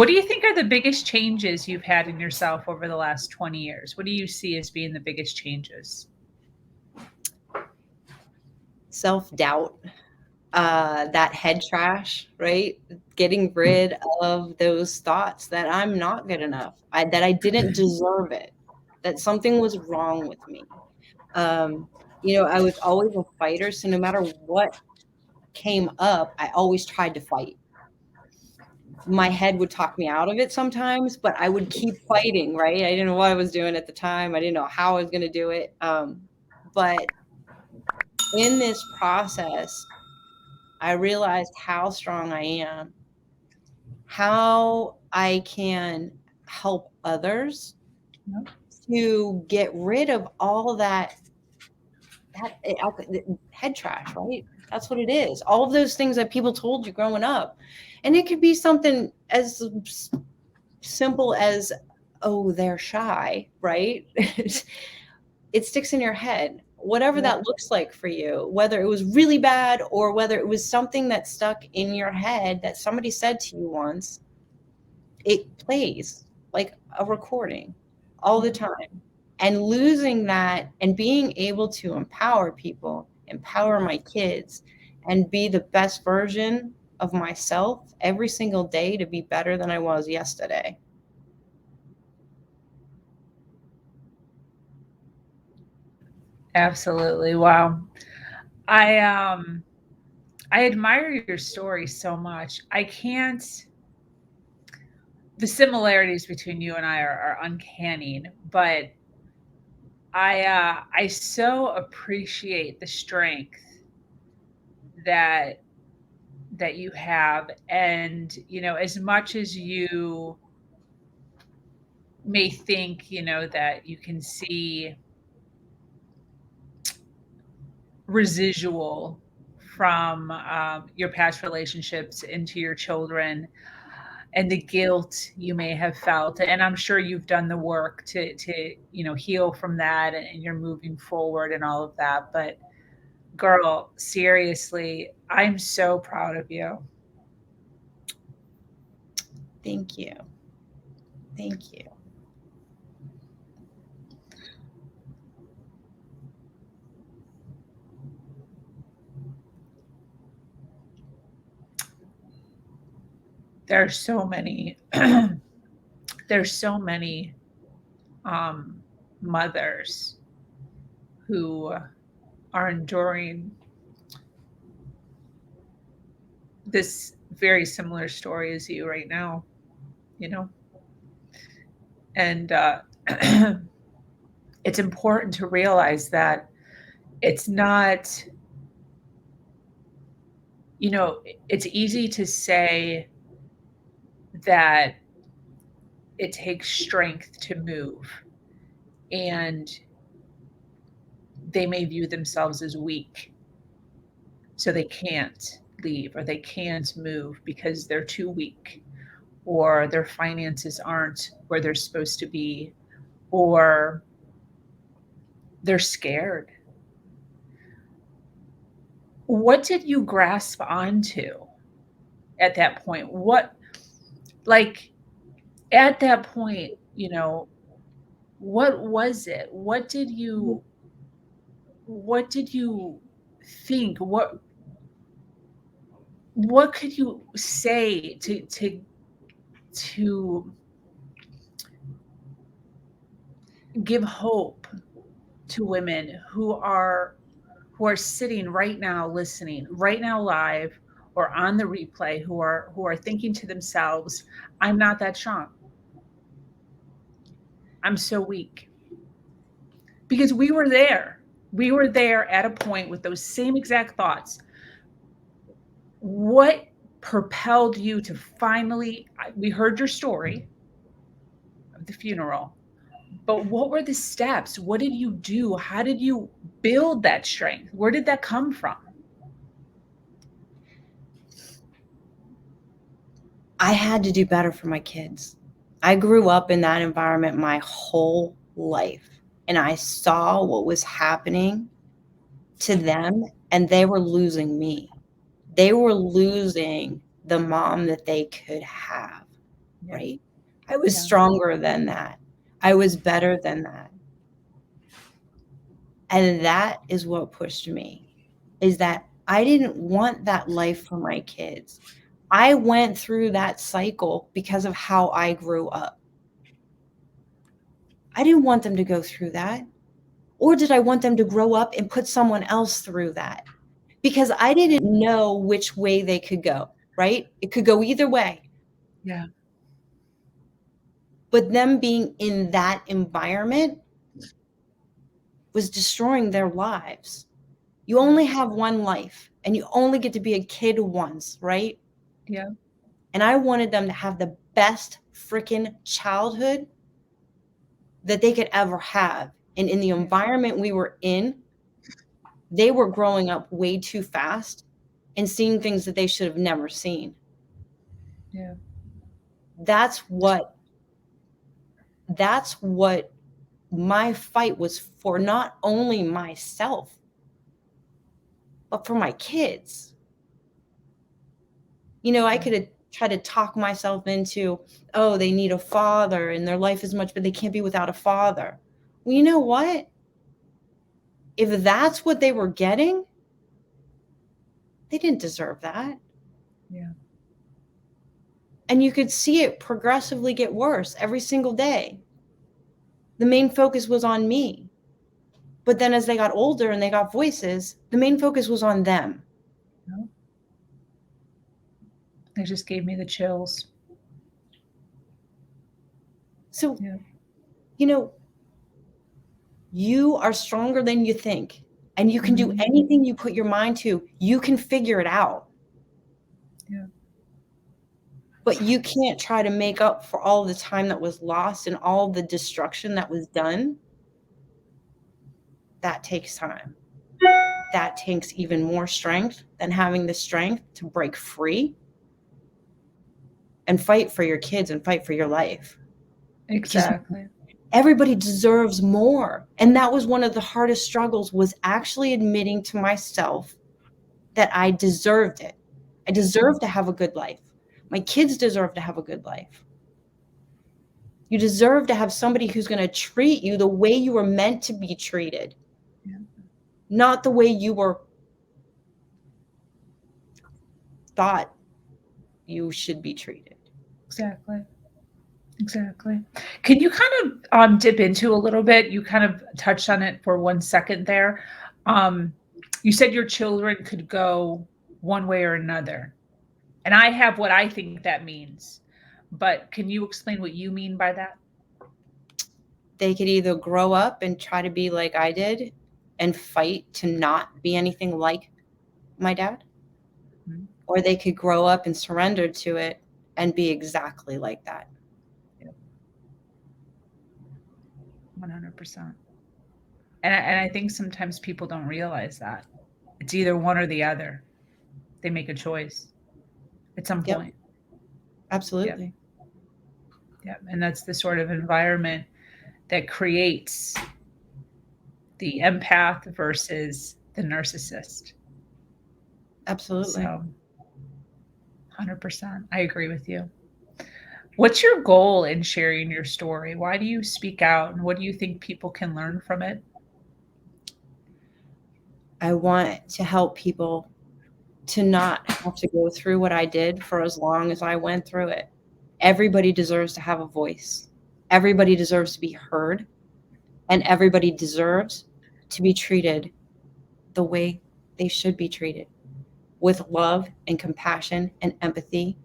What do you think are the biggest changes you've had in yourself over the last 20 years? What do you see as being the biggest changes? Self-doubt, that head trash, right? Getting rid of those thoughts that I'm not good enough, that I didn't deserve it, that something was wrong with me. Um, I was always a fighter, so no matter what came up, I always tried to fight. My head would talk me out of it sometimes, but I would keep fighting, right? I didn't know what I was doing at the time. I didn't know how I was going to do it. But in this process, I realized how strong I am, how I can help others Yep. to get rid of all that head trash, right? That's what it is. All of those things that people told you growing up. And it could be something as simple as, oh, they're shy, right? It sticks in your head. Whatever Yep. that looks like for you, whether it was really bad or whether it was something that stuck in your head that somebody said to you once, it plays like a recording all the time. And losing that and being able to empower people, empower my kids, and be the best version of myself every single day to be better than I was yesterday. Absolutely. Wow. I um I admire your story so much. I can't the similarities between you and I are uncanny, but I so appreciate the strength that that you have. And as much as you may think that you can see residual from your past relationships into your children, and the guilt you may have felt, and I'm sure you've done the work to heal from that, and you're moving forward and all of that. But girl, seriously, I'm so proud of you. Thank you. Thank you. There's so many there's so many um, mothers who are enduring this very similar story as you right now, you know? And it's important to realize that it's not, you know, it's easy to say that it takes strength to move, and they may view themselves as weak, so they can't leave or they can't move because they're too weak, or their finances aren't where they're supposed to be, or they're scared. What did you grasp onto at that point? Like, at that point, what was it? What did you think? What could you say to give hope to women who are sitting right now, listening right now live, or on the replay, who are thinking to themselves, I'm not that strong, I'm so weak? Because we were there at a point with those same exact thoughts. What propelled you to finally, we heard your story of the funeral, but what were the steps? What did you do? How did you build that strength? Where did that come from? I had to do better for my kids. I grew up in that environment my whole life, and I saw what was happening to them, and they were losing me. They were losing the mom that they could have. Yeah. right? I was Yeah. stronger than that. I was better than that. And that is what pushed me, is that I didn't want that life for my kids. I went through that cycle because of how I grew up. I didn't want them to go through that. Or did I want them to grow up and put someone else through that? Because I didn't know which way they could go, right? It could go either way. Yeah. But them being in that environment was destroying their lives. You only have one life and you only get to be a kid once, right? Yeah. And I wanted them to have the best freaking childhood that they could ever have. And in the environment we were in, they were growing up way too fast and seeing things that they should have never seen. Yeah. That's what my fight was for, not only myself, but for my kids. You know, I could have tried to talk myself into, oh, they need a father and their life is much, but they can't be without a father. Well, you know what? If that's what they were getting, they didn't deserve that. Yeah. And you could see it progressively get worse every single day. The main focus was on me. But then as they got older and they got voices, the main focus was on them. No. It just gave me the chills. So, Yeah. you know, you are stronger than you think, and you can do Mhm. anything you put your mind to. You can figure it out. Yeah. But you can't try to make up for all the time that was lost and all the destruction that was done. That takes time. That takes even more strength than having the strength to break free and fight for your kids and fight for your life. Because Exactly. everybody deserves more. And that was one of the hardest struggles, was actually admitting to myself that I deserved it. I deserve to have a good life. My kids deserve to have a good life. You deserve to have somebody who's going to treat you the way you were meant to be treated, Yeah. not the way you were thought you should be treated. Exactly. Exactly. Can you kind of dip into a little bit? You kind of touched on it for 1 second there. Um, you said your children could go one way or another. And I have what I think that means. But can you explain what you mean by that? They could either grow up and try to be like I did and fight to not be anything like my dad, Mhm. or they could grow up and surrender to it and be exactly like that. Yeah, 100%. And I think sometimes people don't realize that. It's either one or the other. They make a choice at some Yep, point. Yeah. absolutely. Yeah. And that's the sort of environment that creates the empath versus the narcissist. Absolutely. So 100%. I agree with you. What's your goal in sharing your story? Why do you speak out and what do you think people can learn from it? I want to help people to not have to go through what I did for as long as I went through it. Everybody deserves to have a voice. Everybody deserves to be heard, and everybody deserves to be treated the way they should be treated, with love and compassion and empathy.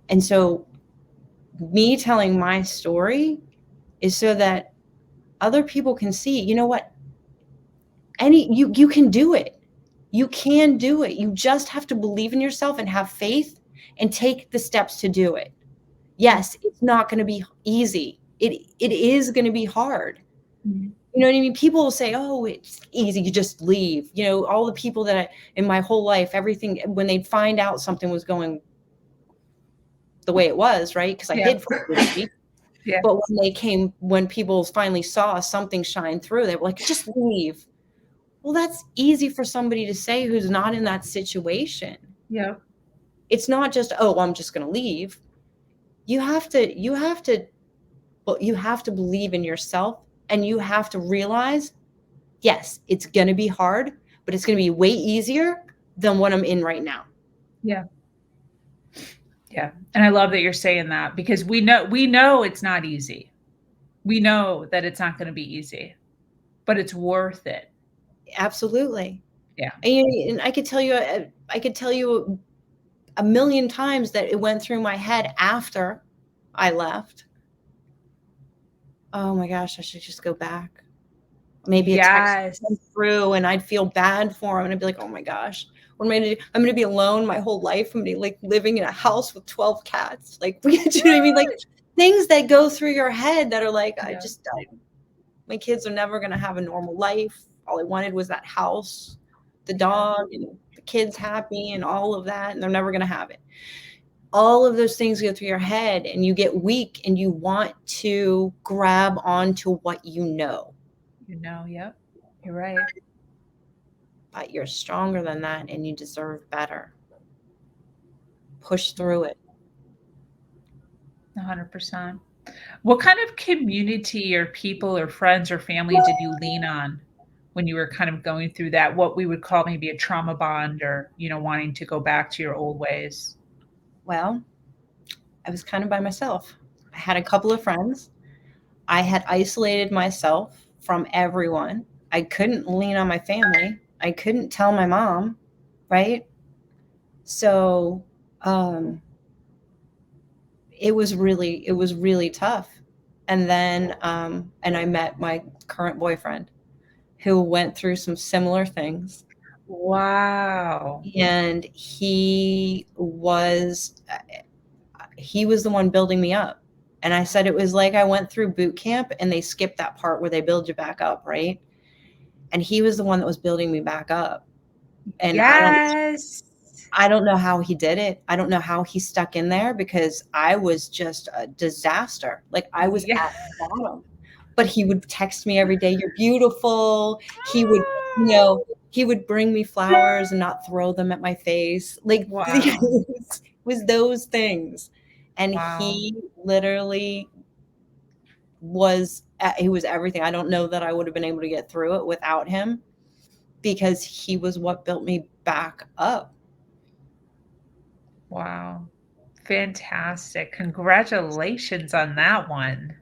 And so, me telling my story is so that other people can see, you know what? You can do it. You can do it. You just have to believe in yourself and have faith and take the steps to do it. Yeah. Yes, it's not going to be easy. It is going to be hard. Mhm. You know what I mean? People will say, "Oh, it's easy. You just leave." You know, all the people that in my whole life, everything, when they'd find out something was going the way it was, right? Because I Yeah. hid for a good week. Yeah. But when people finally saw something shine through, they were like, "Just leave." Well, that's easy for somebody to say who's not in that situation. Yeah. It's not just, "Oh, I'm just going to leave." you have to well, you have to believe in yourself, and you have to realize, yes, it's going to be hard, but it's going to be way easier than what I'm in right now. Yeah. Yeah. And I love that you're saying that because we know it's not easy. We know that it's not going to be easy, but it's worth it. Absolutely. Yeah. And I could tell you a million times that it went through my head after I left. Oh my gosh, I should just go back. Maybe a text would come Yes. through and I'd feel bad for him, and I'd be like, "Oh my gosh, what am I gonna do? I'm gonna be alone my whole life. I'm gonna be like living in a house with 12 cats." Like, do you know what I mean? Like things that go through your head that are like, Yeah. my kids are never gonna have a normal life. All I wanted was that house, the Yeah. dog, and the kids happy and all of that, and they're never gonna have it. All of those things go through your head, and you get weak and you want to grab onto what you know. Yep. You're right. But you're stronger than that and you deserve better. Push through it. 100%. What kind of community or people or friends or family did you lean on when you were kind of going through that, what we would call maybe a trauma bond or, wanting to go back to your old ways? Well, I was kind of by myself. I had a couple of friends. I had isolated myself from everyone. I couldn't lean on my family. I couldn't tell my mom, right? So, um, it was really tough. And then, and I met my current boyfriend who went through some similar things. Wow. And he was the one building me up. And I said it was like I went through boot camp and they skipped that part where they build you back up, right? And he was the one that was building me back up. And Yes. I don't know how he did it. I don't know how he stuck in there because I was just a disaster. Like I was Yeah. at the bottom. But he would text me every day, "You're beautiful." He would, you know, he would bring me flowers and not throw them at my face. Like Wow. it was those things. And Wow. he literally he was everything. I don't know that I would have been able to get through it without him because he was what built me back up. Wow. Fantastic. Congratulations on that one.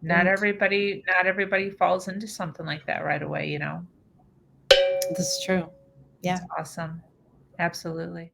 Thanks. Not everybody falls into something like that right away, This is true. It's Yeah. awesome. Absolutely.